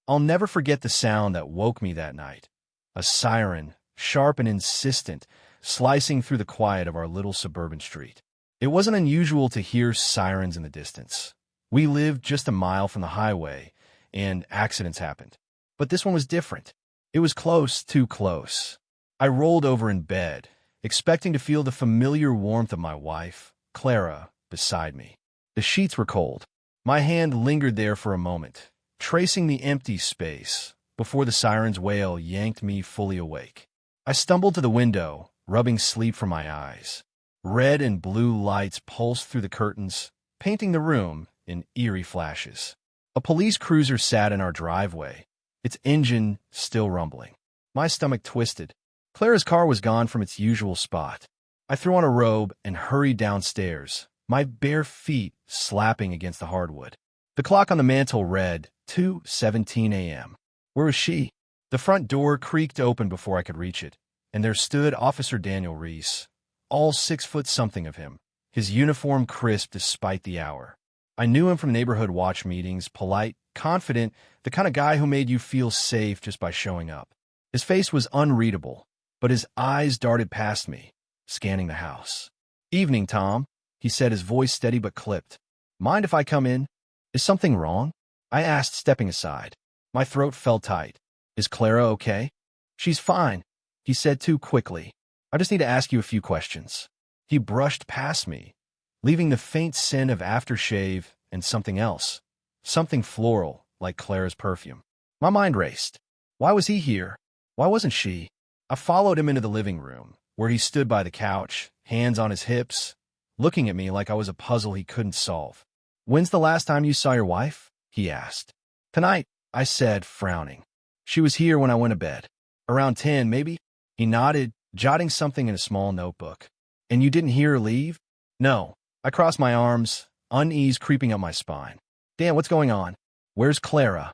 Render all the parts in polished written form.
I'll never forget the sound that woke me that night. A siren, sharp and insistent, slicing through the quiet of our little suburban street. It wasn't unusual to hear sirens in the distance. We lived just a mile from the highway, and accidents happened. But this one was different. It was close, too close. I rolled over in bed, expecting to feel the familiar warmth of my wife, Clara, beside me. The sheets were cold. My hand lingered there for a moment, tracing the empty space, before the siren's wail yanked me fully awake. I stumbled to the window, rubbing sleep from my eyes. Red and blue lights pulsed through the curtains, painting the room in eerie flashes. A police cruiser sat in our driveway, its engine still rumbling. My stomach twisted. Clara's car was gone from its usual spot. I threw on a robe and hurried downstairs, my bare feet slapping against the hardwood. The clock on the mantel read 2:17 a.m. Where was she? The front door creaked open before I could reach it, and there stood Officer Daniel Reese, all 6 foot something of him, his uniform crisp despite the hour. I knew him from neighborhood watch meetings, polite, confident, the kind of guy who made you feel safe just by showing up. His face was unreadable, but his eyes darted past me, scanning the house. "Evening, Tom," he said, his voice steady but clipped. "Mind if I come in? Is something wrong?" I asked, stepping aside. My throat felt tight. "Is Clara okay?" "She's fine," he said too quickly. "I just need to ask you a few questions." He brushed past me, leaving the faint scent of aftershave and something else. Something floral, like Clara's perfume. My mind raced. Why was he here? Why wasn't she? I followed him into the living room, where he stood by the couch, hands on his hips, looking at me like I was a puzzle he couldn't solve. "When's the last time you saw your wife?" he asked. "Tonight," I said, frowning. "She was here when I went to bed. Around 10, maybe?" He nodded, jotting something in a small notebook. "And you didn't hear her leave?" "No." I crossed my arms, unease creeping up my spine. "Dan, what's going on? Where's Clara?"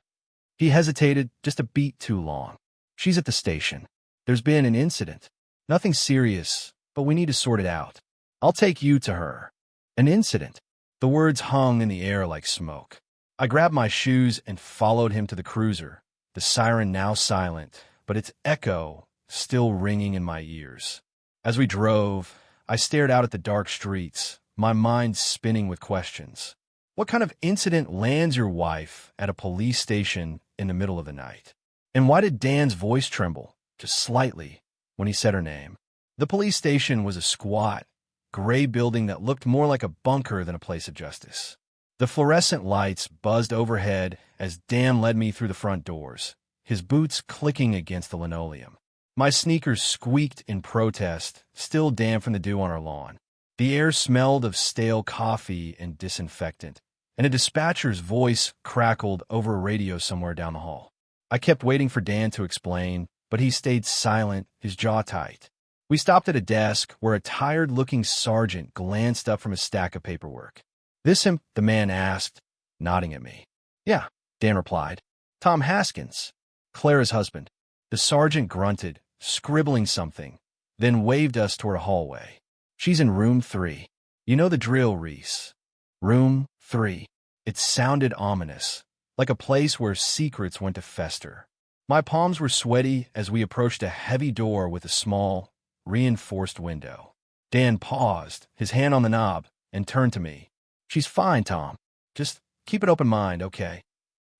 He hesitated, just a beat too long. "She's at the station. There's been an incident. Nothing serious, but we need to sort it out. I'll take you to her." An incident? The words hung in the air like smoke. I grabbed my shoes and followed him to the cruiser, the siren now silent, but its echo still ringing in my ears. As we drove, I stared out at the dark streets, my mind spinning with questions. What kind of incident lands your wife at a police station in the middle of the night? And why did Dan's voice tremble, just slightly, when he said her name? The police station was a squat, gray building that looked more like a bunker than a place of justice. The fluorescent lights buzzed overhead as Dan led me through the front doors, his boots clicking against the linoleum. My sneakers squeaked in protest, still damp from the dew on our lawn. The air smelled of stale coffee and disinfectant, and a dispatcher's voice crackled over a radio somewhere down the hall. I kept waiting for Dan to explain, but he stayed silent, his jaw tight. We stopped at a desk where a tired-looking sergeant glanced up from a stack of paperwork. "This him?" the man asked, nodding at me. "Yeah," Dan replied. "Tom Haskins, Clara's husband." The sergeant grunted, scribbling something, then waved us toward a hallway. "She's in room 3. You know the drill, Reese. Room 3. It sounded ominous, like a place where secrets went to fester. My palms were sweaty as we approached a heavy door with a small, reinforced window. Dan paused, his hand on the knob, and turned to me. "She's fine, Tom. Just keep an open mind, okay?"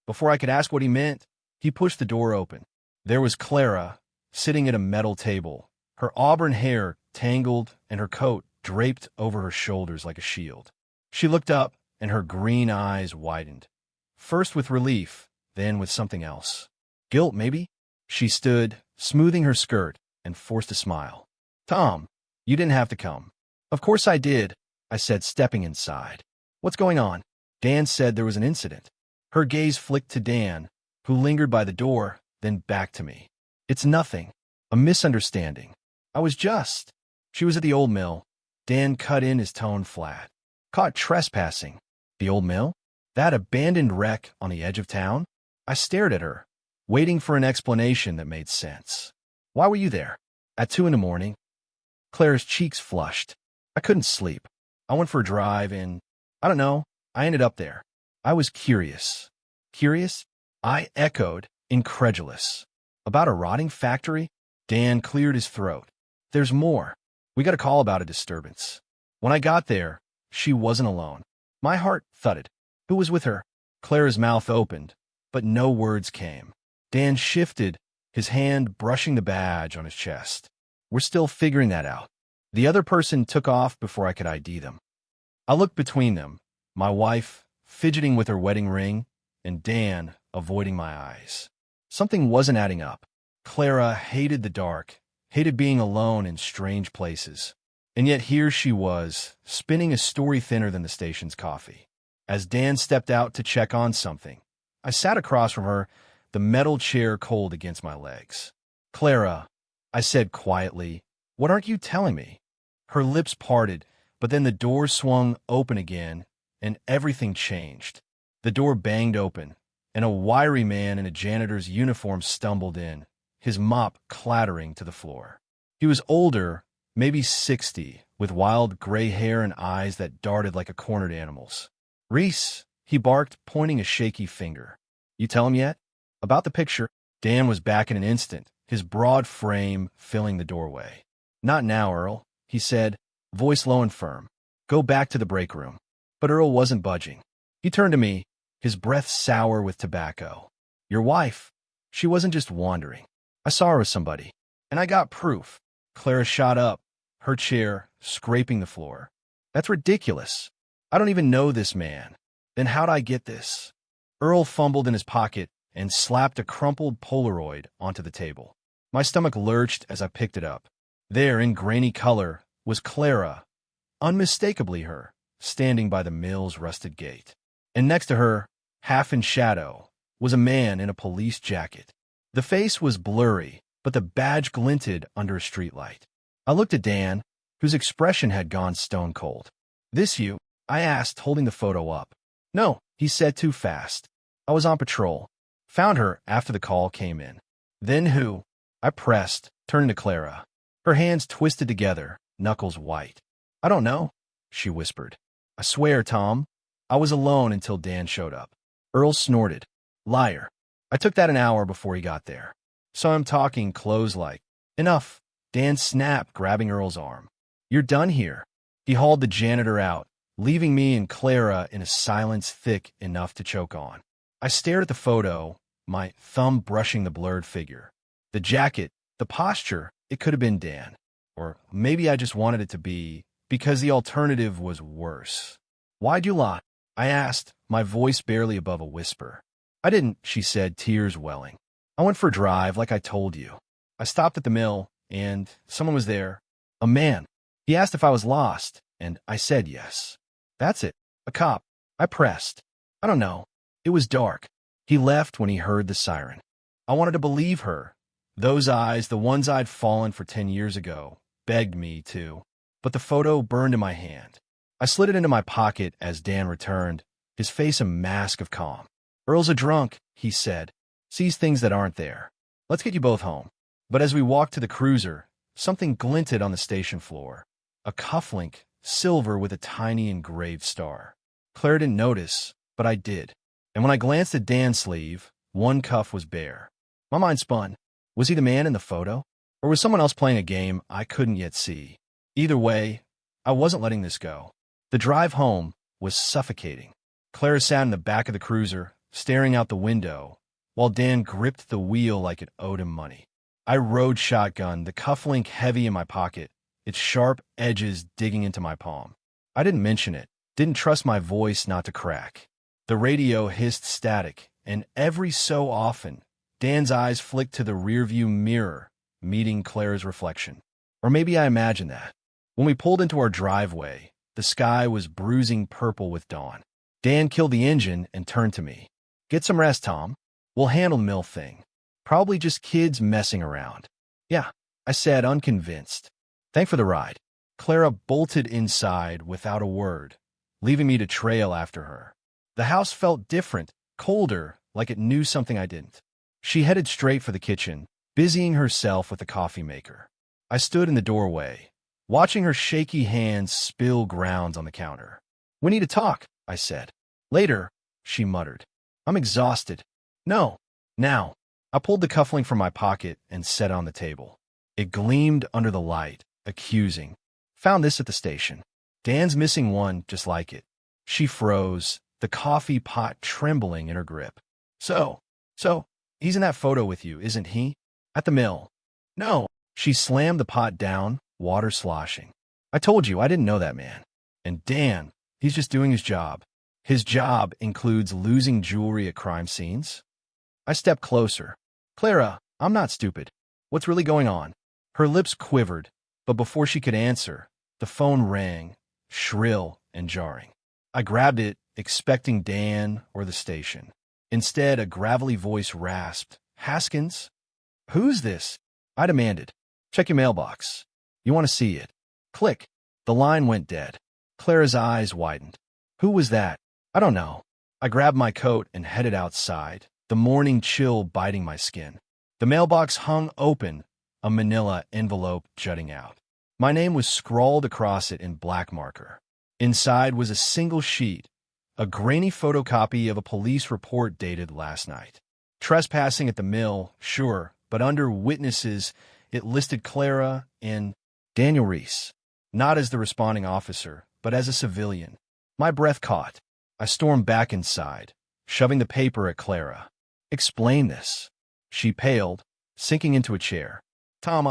Before I could ask what he meant, he pushed the door open. There was Clara, sitting at a metal table, her auburn hair tangled and her coat draped over her shoulders like a shield. She looked up, and her green eyes widened, first with relief, then with something else. Guilt, maybe? She stood, smoothing her skirt, and forced a smile. "Tom, you didn't have to come." "Of course I did," I said, stepping inside. "What's going on?" Dan said there was an incident. Her gaze flicked to Dan, who lingered by the door, then back to me. "It's nothing. A misunderstanding. I was just—" "She was at the old mill." Dan cut in, his tone flat. "Caught trespassing." "The old mill? That abandoned wreck on the edge of town?" I stared at her, waiting for an explanation that made sense. "Why were you there?" "At 2 in the morning. Clara's cheeks flushed. "I couldn't sleep. I went for a drive and, I don't know, I ended up there. I was curious." "Curious?" I echoed, incredulous. About a rotting factory? Dan cleared his throat. There's more. We got a call about a disturbance. When I got there, she wasn't alone. My heart thudded. Who was with her? Clara's mouth opened, but no words came. Dan shifted, his hand brushing the badge on his chest. We're still figuring that out. The other person took off before I could ID them. I looked between them, my wife fidgeting with her wedding ring, and Dan avoiding my eyes. Something wasn't adding up. Clara hated the dark, hated being alone in strange places. And yet here she was, spinning a story thinner than the station's coffee. As Dan stepped out to check on something, I sat across from her, the metal chair cold against my legs. Clara, I said quietly, what aren't you telling me? Her lips parted, but then the door swung open again, and everything changed. The door banged open, and a wiry man in a janitor's uniform stumbled in, his mop clattering to the floor. He was older, maybe 60, with wild gray hair and eyes that darted like a cornered animal's. Reese, he barked, pointing a shaky finger. You tell him yet? About the picture? Dan was back in an instant, his broad frame filling the doorway. Not now, Earl, he said, voice low and firm. Go back to the break room. But Earl wasn't budging. He turned to me, his breath sour with tobacco. Your wife, she wasn't just wandering. I saw her with somebody, and I got proof. Clara shot up, her chair scraping the floor. That's ridiculous. I don't even know this man. Then how'd I get this? Earl fumbled in his pocket and slapped a crumpled Polaroid onto the table. My stomach lurched as I picked it up. There, in grainy color, was Clara, unmistakably her, standing by the mill's rusted gate. And next to her, half in shadow, was a man in a police jacket. The face was blurry, but the badge glinted under a streetlight. I looked at Dan, whose expression had gone stone cold. This you? I asked, holding the photo up. No, he said too fast. I was on patrol. Found her after the call came in. Then who? I pressed, turning to Clara. Her hands twisted together, knuckles white. I don't know, she whispered. I swear, Tom, I was alone until Dan showed up. Earl snorted. Liar. I took that an hour before he got there. Saw him talking close-like. Enough. Dan snapped, grabbing Earl's arm. You're done here. He hauled the janitor out, leaving me and Clara in a silence thick enough to choke on. I stared at the photo, my thumb brushing the blurred figure. The jacket, the posture, it could have been Dan. Or maybe I just wanted it to be, because the alternative was worse. Why'd you lie? I asked, my voice barely above a whisper. I didn't, she said, tears welling. I went for a drive like I told you. I stopped at the mill, and someone was there. A man. He asked if I was lost, and I said yes. That's it. A cop. I pressed. I don't know. It was dark. He left when he heard the siren. I wanted to believe her. Those eyes, the ones I'd fallen for 10 years ago, begged me to. But the photo burned in my hand. I slid it into my pocket as Dan returned, his face a mask of calm. Earl's a drunk, he said. Sees things that aren't there. Let's get you both home. But as we walked to the cruiser, something glinted on the station floor. A cufflink, silver with a tiny engraved star. Clara didn't notice, but I did. And when I glanced at Dan's sleeve, one cuff was bare. My mind spun. Was he the man in the photo? Or was someone else playing a game I couldn't yet see? Either way, I wasn't letting this go. The drive home was suffocating. Clara sat in the back of the cruiser, staring out the window, while Dan gripped the wheel like it owed him money. I rode shotgun, the cufflink heavy in my pocket, its sharp edges digging into my palm. I didn't mention it, didn't trust my voice not to crack. The radio hissed static, and every so often, Dan's eyes flicked to the rearview mirror, meeting Clara's reflection. Or maybe I imagined that. When we pulled into our driveway, the sky was bruising purple with dawn. Dan killed the engine and turned to me. Get some rest, Tom. We'll handle the mill thing. Probably just kids messing around. Yeah, I said, unconvinced. Thanks for the ride. Clara bolted inside without a word, leaving me to trail after her. The house felt different, colder, like it knew something I didn't. She headed straight for the kitchen, busying herself with the coffee maker. I stood in the doorway, watching her shaky hands spill grounds on the counter. We need to talk, I said. Later, she muttered. I'm exhausted. No. Now. I pulled the cufflink from my pocket and set it on the table. It gleamed under the light, accusing. Found this at the station. Dan's missing one just like it. She froze, the coffee pot trembling in her grip. So, he's in that photo with you, isn't he? At the mill. No. She slammed the pot down, water sloshing. I told you I didn't know that man. And Dan, he's just doing his job. His job includes losing jewelry at crime scenes. I stepped closer. Clara, I'm not stupid. What's really going on? Her lips quivered, but before she could answer, the phone rang, shrill and jarring. I grabbed it, expecting Dan or the station. Instead, a gravelly voice rasped, Haskins? Who's this? I demanded. Check your mailbox. You want to see it. Click. The line went dead. Clara's eyes widened. Who was that? I don't know. I grabbed my coat and headed outside, the morning chill biting my skin. The mailbox hung open, a manila envelope jutting out. My name was scrawled across it in black marker. Inside was a single sheet, a grainy photocopy of a police report dated last night. Trespassing at the mill, sure, but under witnesses, it listed Clara and Daniel Reese, not as the responding officer, but as a civilian. My breath caught. I stormed back inside, shoving the paper at Clara. Explain this. She paled, sinking into a chair. Tom,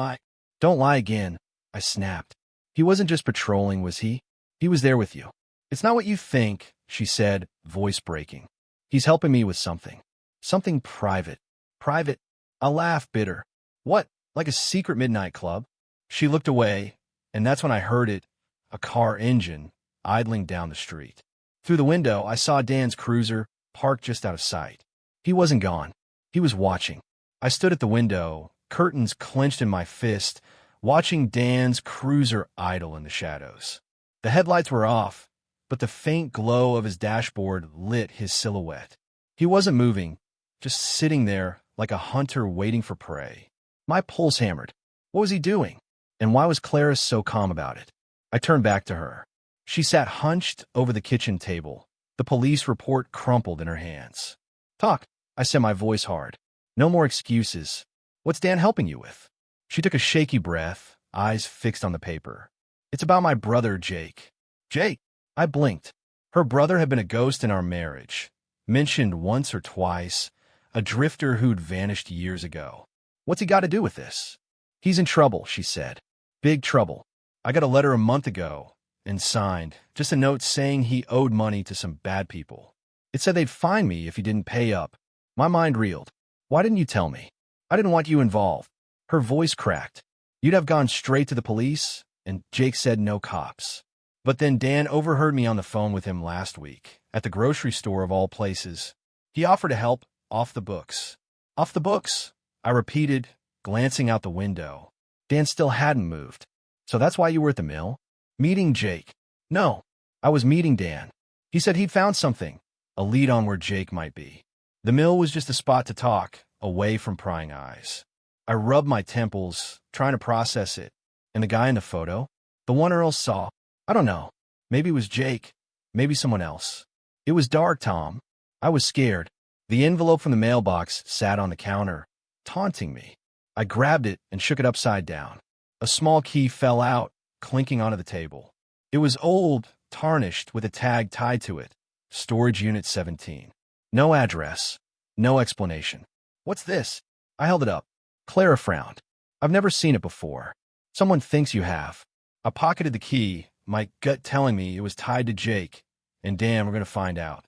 don't lie again, I snapped. He wasn't just patrolling, was he? He was there with you. It's not what you think, she said, voice breaking. He's helping me with something. Something private. Private? I laughed, bitter. What, like a secret midnight club? She looked away, and that's when I heard it, a car engine, idling down the street. Through the window, I saw Dan's cruiser, parked just out of sight. He wasn't gone. He was watching. I stood at the window, curtains clenched in my fist, watching Dan's cruiser idle in the shadows. The headlights were off, but the faint glow of his dashboard lit his silhouette. He wasn't moving, just sitting there like a hunter waiting for prey. My pulse hammered. What was he doing? And why was Clara so calm about it? I turned back to her. She sat hunched over the kitchen table, the police report crumpled in her hands. Talk, I said, my voice hard. No more excuses. What's Dan helping you with? She took a shaky breath, eyes fixed on the paper. It's about my brother, Jake. Jake? I blinked. Her brother had been a ghost in our marriage, mentioned once or twice, a drifter who'd vanished years ago. What's he got to do with this? He's in trouble, she said. Big trouble. I got a letter a month ago, and signed, just a note saying he owed money to some bad people. It said they'd fine me if he didn't pay up. My mind reeled. Why didn't you tell me? I didn't want you involved. Her voice cracked. You'd have gone straight to the police, and Jake said no cops. But then Dan overheard me on the phone with him last week, at the grocery store of all places. He offered to help, off the books. Off the books, I repeated, glancing out the window. Dan still hadn't moved. So that's why you were at the mill? Meeting Jake. No, I was meeting Dan. He said he'd found something, a lead on where Jake might be. The mill was just a spot to talk, away from prying eyes. I rubbed my temples, trying to process it. And the guy in the photo? The one Earl saw? I don't know. Maybe it was Jake. Maybe someone else. It was dark, Tom. I was scared. The envelope from the mailbox sat on the counter, taunting me. I grabbed it and shook it upside down. A small key fell out, clinking onto the table. It was old, tarnished, with a tag tied to it. Storage Unit 17. No address. No explanation. What's this? I held it up. Clara frowned. I've never seen it before. Someone thinks you have. I pocketed the key, my gut telling me it was tied to Jake. And Dan, we're going to find out.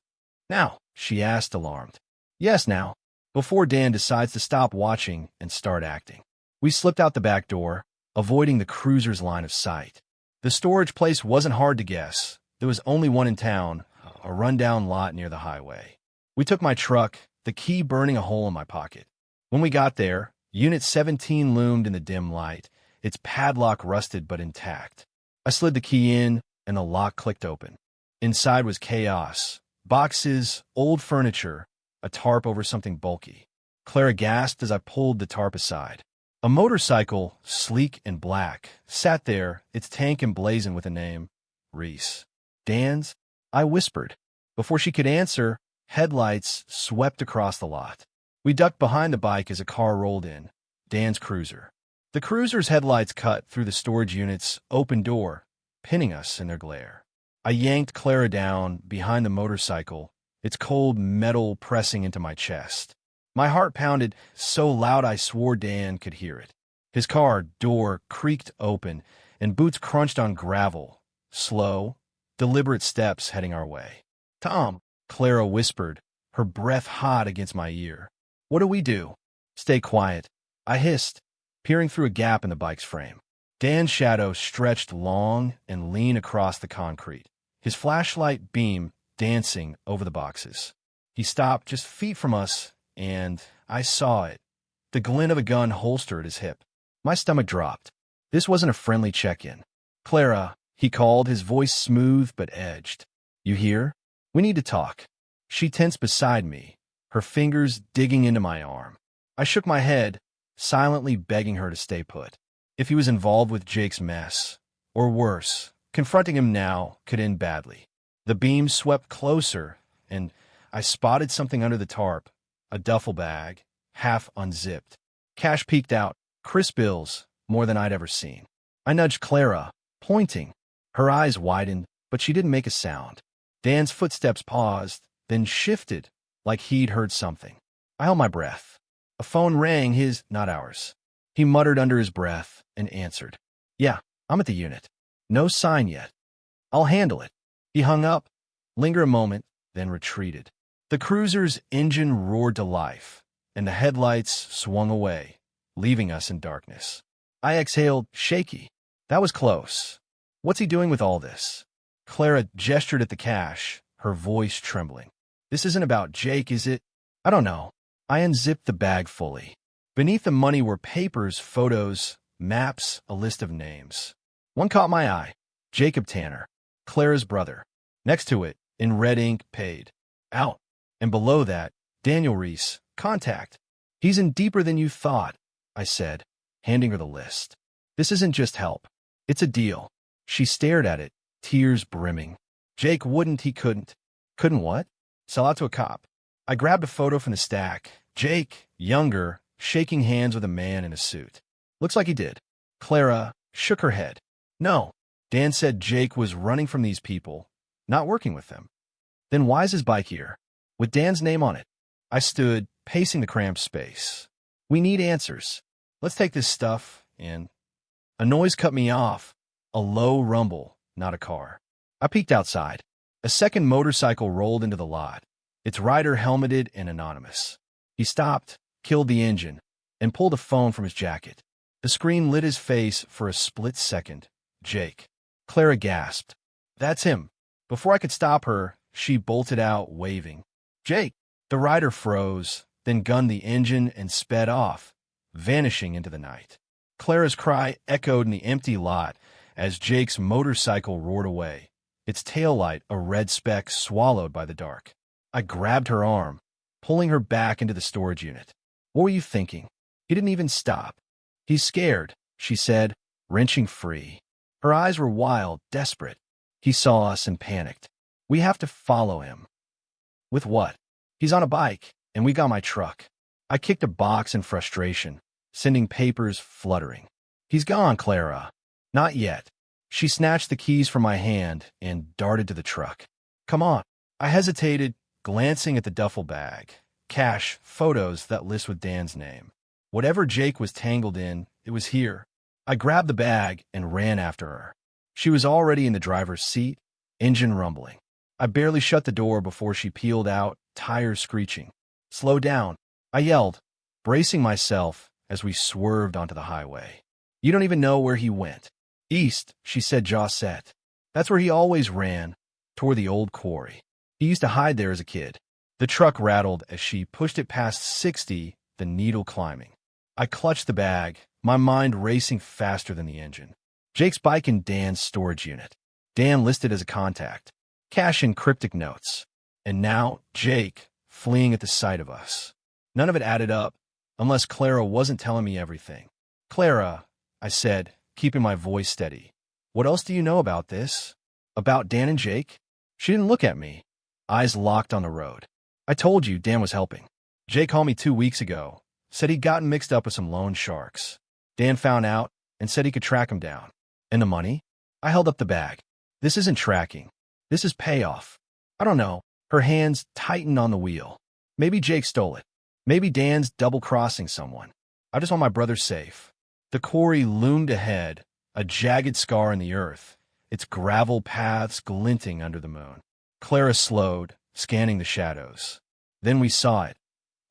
Now, she asked, alarmed. Yes, now. Before Dan decides to stop watching and start acting. We slipped out the back door, avoiding the cruiser's line of sight. The storage place wasn't hard to guess. There was only one in town, a rundown lot near the highway. We took my truck, the key burning a hole in my pocket. When we got there, Unit 17 loomed in the dim light, its padlock rusted but intact. I slid the key in, and the lock clicked open. Inside was chaos. Boxes, old furniture, a tarp over something bulky. Clara gasped as I pulled the tarp aside. A motorcycle, sleek and black, sat there, its tank emblazoned with a name, Reese. Dan's? I whispered. Before she could answer, headlights swept across the lot. We ducked behind the bike as a car rolled in, Dan's cruiser. The cruiser's headlights cut through the storage unit's open door, pinning us in their glare. I yanked Clara down behind the motorcycle, its cold metal pressing into my chest. My heart pounded so loud I swore Dan could hear it. His car door creaked open, and boots crunched on gravel, slow, deliberate steps heading our way. "Tom," Clara whispered, her breath hot against my ear. "What do we do?" "Stay quiet," I hissed, peering through a gap in the bike's frame. Dan's shadow stretched long and lean across the concrete, his flashlight beam dancing over the boxes. He stopped just feet from us, and I saw it, the glint of a gun holstered at his hip. My stomach dropped. This wasn't a friendly check-in. "Clara," he called, his voice smooth but edged. "You hear? We need to talk." She tensed beside me, her fingers digging into my arm. I shook my head, silently begging her to stay put. If he was involved with Jake's mess, or worse, confronting him now could end badly. The beam swept closer, and I spotted something under the tarp, a duffel bag, half unzipped. Cash peeked out, crisp bills, more than I'd ever seen. I nudged Clara, pointing. Her eyes widened, but she didn't make a sound. Dan's footsteps paused, then shifted, like he'd heard something. I held my breath. A phone rang, his, not ours. He muttered under his breath and answered. "Yeah, I'm at the unit. No sign yet. I'll handle it." He hung up, lingered a moment, then retreated. The cruiser's engine roared to life, and the headlights swung away, leaving us in darkness. I exhaled, shaky. That was close. What's he doing with all this? Clara gestured at the cash, her voice trembling. "This isn't about Jake, is it?" "I don't know." I unzipped the bag fully. Beneath the money were papers, photos, maps, a list of names. One caught my eye. Jacob Tanner, Clara's brother. Next to it, in red ink, paid. Out. And below that, Daniel Reese, contact. "He's in deeper than you thought," I said, handing her the list. "This isn't just help. It's a deal." She stared at it, tears brimming. "Jake wouldn't, he couldn't." "Couldn't what?" "Sell out to a cop." I grabbed a photo from the stack. Jake, younger, shaking hands with a man in a suit. "Looks like he did." Clara shook her head. "No." Dan said Jake was running from these people, not working with them. "Then why's his bike here? With Dan's name on it?" I stood, pacing the cramped space. "We need answers. Let's take this stuff and—" A noise cut me off, a low rumble, not a car. I peeked outside. A second motorcycle rolled into the lot, its rider helmeted and anonymous. He stopped, killed the engine, and pulled a phone from his jacket. The screen lit his face for a split second. "Jake." Clara gasped. "That's him." Before I could stop her, she bolted out, waving. "Jake!" The rider froze, then gunned the engine and sped off, vanishing into the night. Clara's cry echoed in the empty lot as Jake's motorcycle roared away, its taillight a red speck swallowed by the dark. I grabbed her arm, pulling her back into the storage unit. "What were you thinking?" He didn't even stop. "He's scared," she said, wrenching free. Her eyes were wild, desperate. "He saw us and panicked. We have to follow him." "With what?" "He's on a bike, and we got my truck." I kicked a box in frustration, sending papers fluttering. "He's gone, Clara." "Not yet." She snatched the keys from my hand and darted to the truck. "Come on." I hesitated, glancing at the duffel bag. Cash, photos, that list with Dan's name. Whatever Jake was tangled in, it was here. I grabbed the bag and ran after her. She was already in the driver's seat, engine rumbling. I barely shut the door before she peeled out, tires screeching. "Slow down," I yelled, bracing myself as we swerved onto the highway. "You don't even know where he went." "East," she said, jaw set. "That's where he always ran, toward the old quarry. He used to hide there as a kid." The truck rattled as she pushed it past 60, the needle climbing. I clutched the bag, my mind racing faster than the engine. Jake's bike in Dan's storage unit. Dan listed as a contact. Cash in cryptic notes. And now, Jake, fleeing at the sight of us. None of it added up, unless Clara wasn't telling me everything. "Clara," I said, keeping my voice steady. "What else do you know about this? About Dan and Jake?" She didn't look at me, eyes locked on the road. "I told you Dan was helping." Jake called me 2 weeks ago, said he'd gotten mixed up with some loan sharks. Dan found out and said he could track him down. And the money? I held up the bag. This isn't tracking. This is payoff. I don't know. Her hands tightened on the wheel. Maybe Jake stole it. Maybe Dan's double-crossing someone. I just want my brother safe. The quarry loomed ahead, a jagged scar in the earth, its gravel paths glinting under the moon. Clara slowed, scanning the shadows. Then we saw it,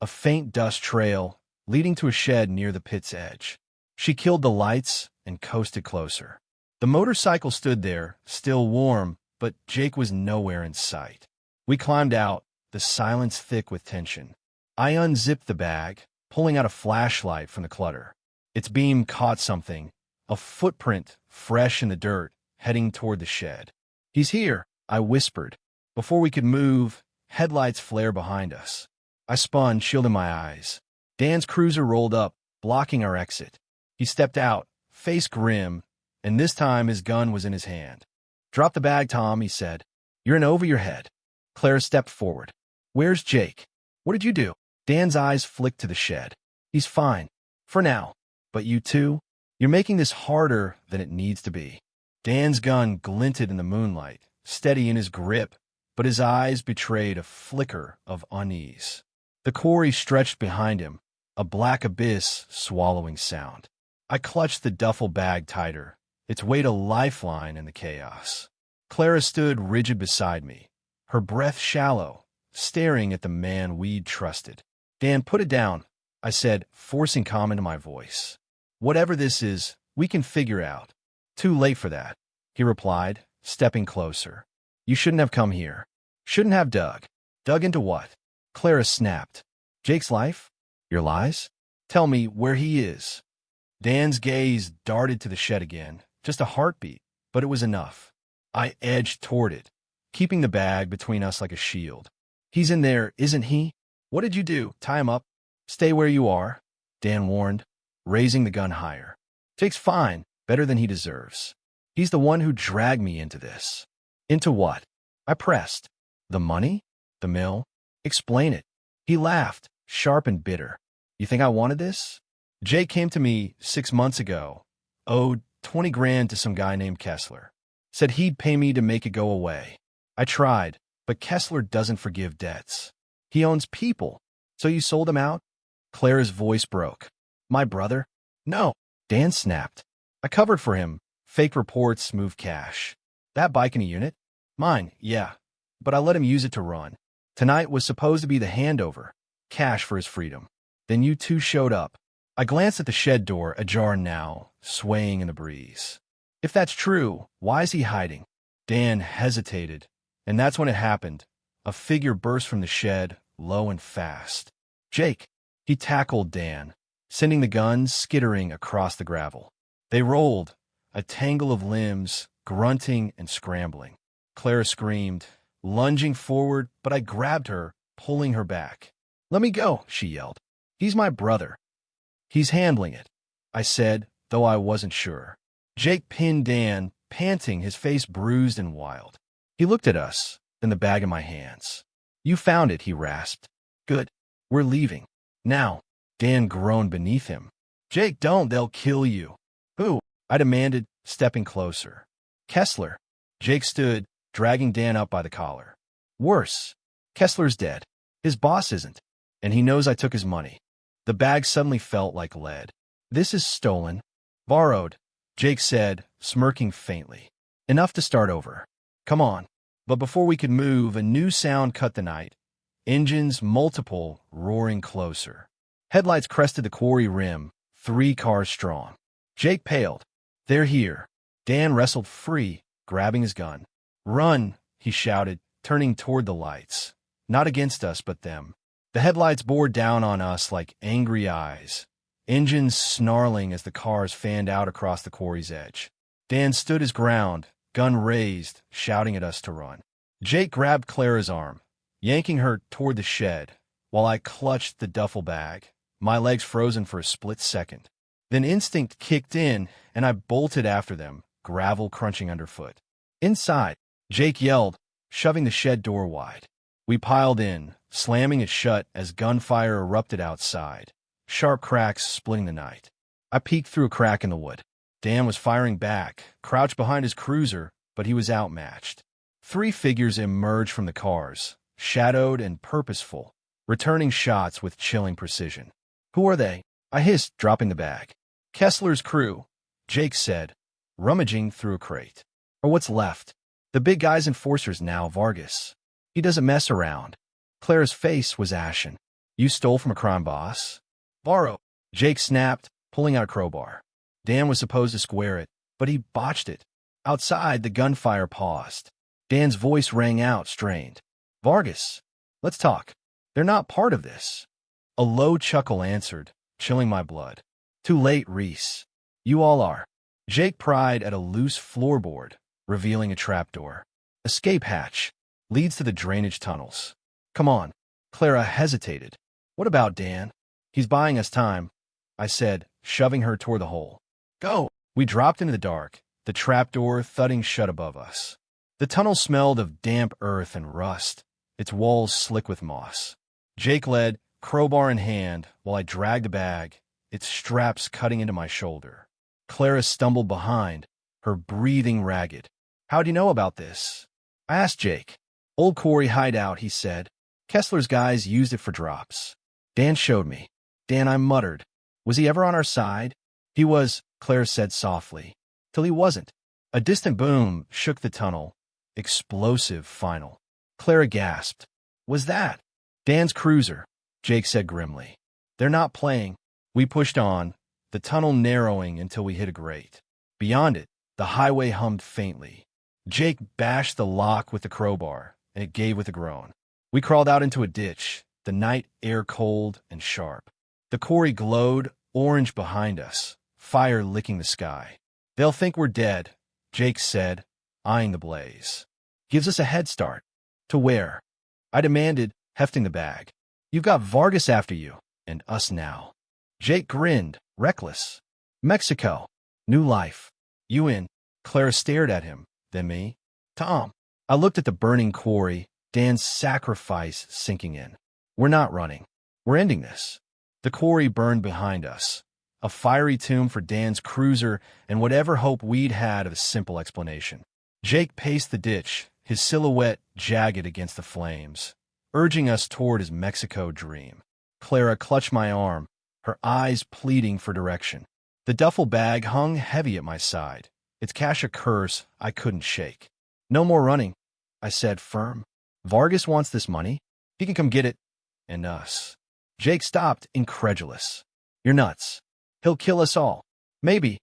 a faint dust trail leading to a shed near the pit's edge. She killed the lights and coasted closer. The motorcycle stood there, still warm, but Jake was nowhere in sight. We climbed out, the silence thick with tension. I unzipped the bag, pulling out a flashlight from the clutter. Its beam caught something, a footprint fresh in the dirt, heading toward the shed. "He's here," I whispered. Before we could move, headlights flared behind us. I spun, shielding my eyes. Dan's cruiser rolled up, blocking our exit. He stepped out, face grim, and this time his gun was in his hand. "Drop the bag, Tom," he said. "You're in over your head." Clara stepped forward. "Where's Jake? What did you do?" Dan's eyes flicked to the shed. "He's fine. For now. But you two? You're making this harder than it needs to be." Dan's gun glinted in the moonlight, steady in his grip, but his eyes betrayed a flicker of unease. The quarry stretched behind him, a black abyss swallowing sound. I clutched the duffel bag tighter, its weight a lifeline in the chaos. Clara stood rigid beside me, her breath shallow, staring at the man we'd trusted. "Dan, put it down," I said, forcing calm into my voice. "Whatever this is, we can figure out." "Too late for that," he replied, stepping closer. "You shouldn't have come here. Shouldn't have dug." "Dug into what?" Clara snapped. "Jake's life? Your lies? Tell me where he is." Dan's gaze darted to the shed again, just a heartbeat, but it was enough. I edged toward it, keeping the bag between us like a shield. "He's in there, isn't he? What did you do? Tie him up?" "Stay where you are," Dan warned, raising the gun higher. "Jake's fine, better than he deserves. He's the one who dragged me into this." "Into what?" I pressed. "The money? The mill? Explain it." He laughed, sharp and bitter. "You think I wanted this? Jake came to me 6 months ago, owed 20 grand to some guy named Kessler. Said he'd pay me to make it go away. I tried, but Kessler doesn't forgive debts. He owns people. So you sold him out?" Clara's voice broke. "My brother?" "No," Dan snapped. "I covered for him. Fake reports, moved cash. That bike in a unit? Mine, yeah. But I let him use it to run. Tonight was supposed to be the handover. Cash for his freedom. Then you two showed up. I glanced at the shed door, ajar now, swaying in the breeze. If that's true, why is he hiding?" Dan hesitated, and that's when it happened. A figure burst from the shed, low and fast. "Jake!" He tackled Dan, sending the gun skittering across the gravel. They rolled, a tangle of limbs, grunting and scrambling. Clara screamed, lunging forward, but I grabbed her, pulling her back. "Let me go," she yelled. "He's my brother." "He's handling it," I said, though I wasn't sure. Jake pinned Dan, panting, his face bruised and wild. He looked at us, then the bag in my hands. "You found it," he rasped. "Good. We're leaving. Now." Dan groaned beneath him. "Jake, don't. They'll kill you." "Who?" I demanded, stepping closer. "Kessler." Jake stood, dragging Dan up by the collar. "Worse. Kessler's dead. His boss isn't. And he knows I took his money." The bag suddenly felt like lead. "This is stolen. Borrowed," Jake said, smirking faintly. "Enough to start over. Come on." But before we could move, a new sound cut the night. Engines, multiple, roaring closer. Headlights crested the quarry rim, 3 cars strong. Jake paled. "They're here." Dan wrestled free, grabbing his gun. "Run," he shouted, turning toward the lights. Not against us, but them. The headlights bore down on us like angry eyes, engines snarling as the cars fanned out across the quarry's edge. Dan stood his ground, gun raised, shouting at us to run. Jake grabbed Clara's arm, yanking her toward the shed, while I clutched the duffel bag, my legs frozen for a split second. Then instinct kicked in, and I bolted after them, gravel crunching underfoot. Inside, Jake yelled, shoving the shed door wide. We piled in, slamming it shut as gunfire erupted outside, sharp cracks splitting the night. I peeked through a crack in the wood. Dan was firing back, crouched behind his cruiser, but he was outmatched. 3 figures emerged from the cars, shadowed and purposeful, returning shots with chilling precision. "Who are they?" I hissed, dropping the bag. "Kessler's crew," Jake said, rummaging through a crate. "Or what's left. The big guy's enforcers now, Vargas. He doesn't mess around." Clara's face was ashen. "You stole from a crime boss?" "Borrow," Jake snapped, pulling out a crowbar. Dan was supposed to square it, but he botched it. Outside, the gunfire paused. Dan's voice rang out, strained. "Vargas, let's talk. They're not part of this." A low chuckle answered, chilling my blood. "Too late, Reese. You all are." Jake pried at a loose floorboard, revealing a trapdoor. "Escape hatch. Leads to the drainage tunnels." "Come on." Clara hesitated. "What about Dan?" "He's buying us time," I said, shoving her toward the hole. "Go." We dropped into the dark, the trapdoor thudding shut above us. The tunnel smelled of damp earth and rust, its walls slick with moss. Jake led, crowbar in hand, while I dragged the bag, its straps cutting into my shoulder. Clara stumbled behind, her breathing ragged. "How do you know about this?" I asked Jake. "Old quarry hideout," he said. "Kessler's guys used it for drops." Dan showed me. "Dan," I muttered. "Was he ever on our side?" "He was," Clara said softly. "Till he wasn't." A distant boom shook the tunnel. Explosive final. Clara gasped. "Was that?" "Dan's cruiser," Jake said grimly. "They're not playing." We pushed on, the tunnel narrowing until we hit a grate. Beyond it, the highway hummed faintly. Jake bashed the lock with the crowbar, and it gave with a groan. We crawled out into a ditch, the night air cold and sharp. The quarry glowed orange behind us, fire licking the sky. "They'll think we're dead," Jake said, eyeing the blaze. "Gives us a head start." "To where?" I demanded, hefting the bag. "You've got Vargas after you, and us now." Jake grinned, reckless. "Mexico. New life. You in?" Clara stared at him, then me. "Tom." I looked at the burning quarry, Dan's sacrifice sinking in. "We're not running. We're ending this." The quarry burned behind us, a fiery tomb for Dan's cruiser and whatever hope we'd had of a simple explanation. Jake paced the ditch, his silhouette jagged against the flames, urging us toward his Mexico dream. Clara clutched my arm, her eyes pleading for direction. The duffel bag hung heavy at my side, its cache a curse I couldn't shake. "No more running," I said, firm. "Vargas wants this money. He can come get it. And us." Jake stopped, incredulous. "You're nuts. He'll kill us all." "Maybe,"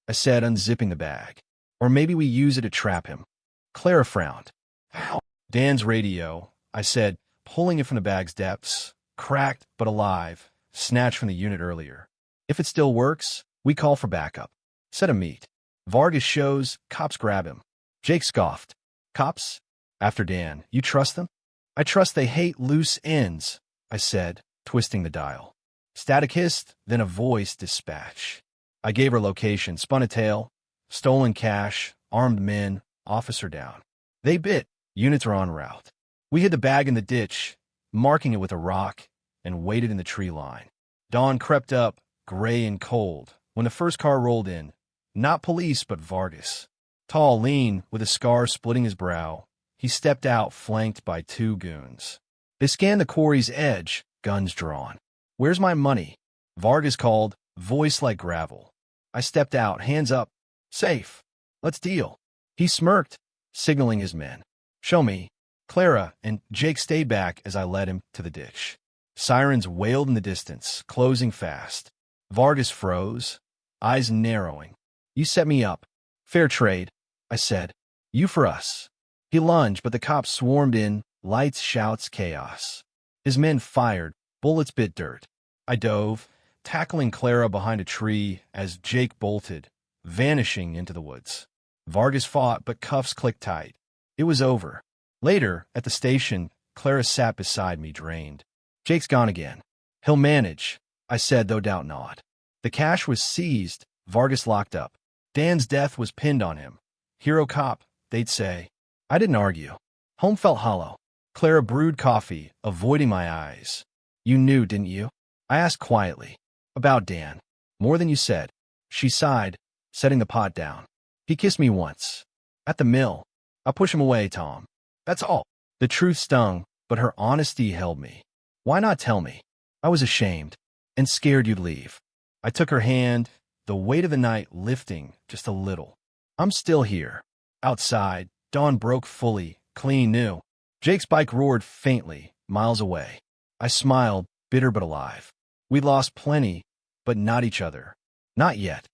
I said, unzipping the bag. "Or maybe we use it to trap him." Clara frowned. "How?" "Dan's radio," I said, pulling it from the bag's depths, cracked but alive, snatched from the unit earlier. "If it still works, we call for backup. Set a meet. Vargas shows, cops grab him." Jake scoffed. "Cops? After Dan. You trust them?" "I trust they hate loose ends," I said, twisting the dial. Static hissed, then a voice dispatch. I gave her location, spun a tail. Stolen cash, armed men, officer down. They bit. Units are en route. We hid the bag in the ditch, marking it with a rock, and waited in the tree line. Dawn crept up, gray and cold, when the first car rolled in. Not police, but Vargas. Tall, lean, with a scar splitting his brow, he stepped out flanked by 2 goons. They scanned the quarry's edge, guns drawn. "Where's my money?" Vargas called, voice like gravel. I stepped out, hands up. "Safe. Let's deal." He smirked, signaling his men. "Show me." Clara and Jake stayed back as I led him to the ditch. Sirens wailed in the distance, closing fast. Vargas froze, eyes narrowing. "You set me up. Fair trade," I said. "You for us." He lunged, but the cops swarmed in, lights, shouts, chaos. His men fired, bullets bit dirt. I dove, tackling Clara behind a tree as Jake bolted, vanishing into the woods. Vargas fought, but cuffs clicked tight. It was over. Later, at the station, Clara sat beside me, drained. "Jake's gone again." "He'll manage," I said, though doubt not. The cash was seized, Vargas locked up. Dan's death was pinned on him. Hero cop, they'd say. I didn't argue. Home felt hollow. Clara brewed coffee, avoiding my eyes. You knew, didn't you? I asked quietly. About Dan. More than you said. She sighed, setting the pot down. He kissed me once. At the mill. I'll push him away, Tom. That's all. The truth stung, but her honesty held me. Why not tell me? I was ashamed and scared you'd leave. I took her hand, the weight of the night lifting just a little. I'm still here. Outside, dawn broke fully, clean new. Jake's bike roared faintly, miles away. I smiled, bitter but alive. We'd lost plenty, but not each other. Not yet.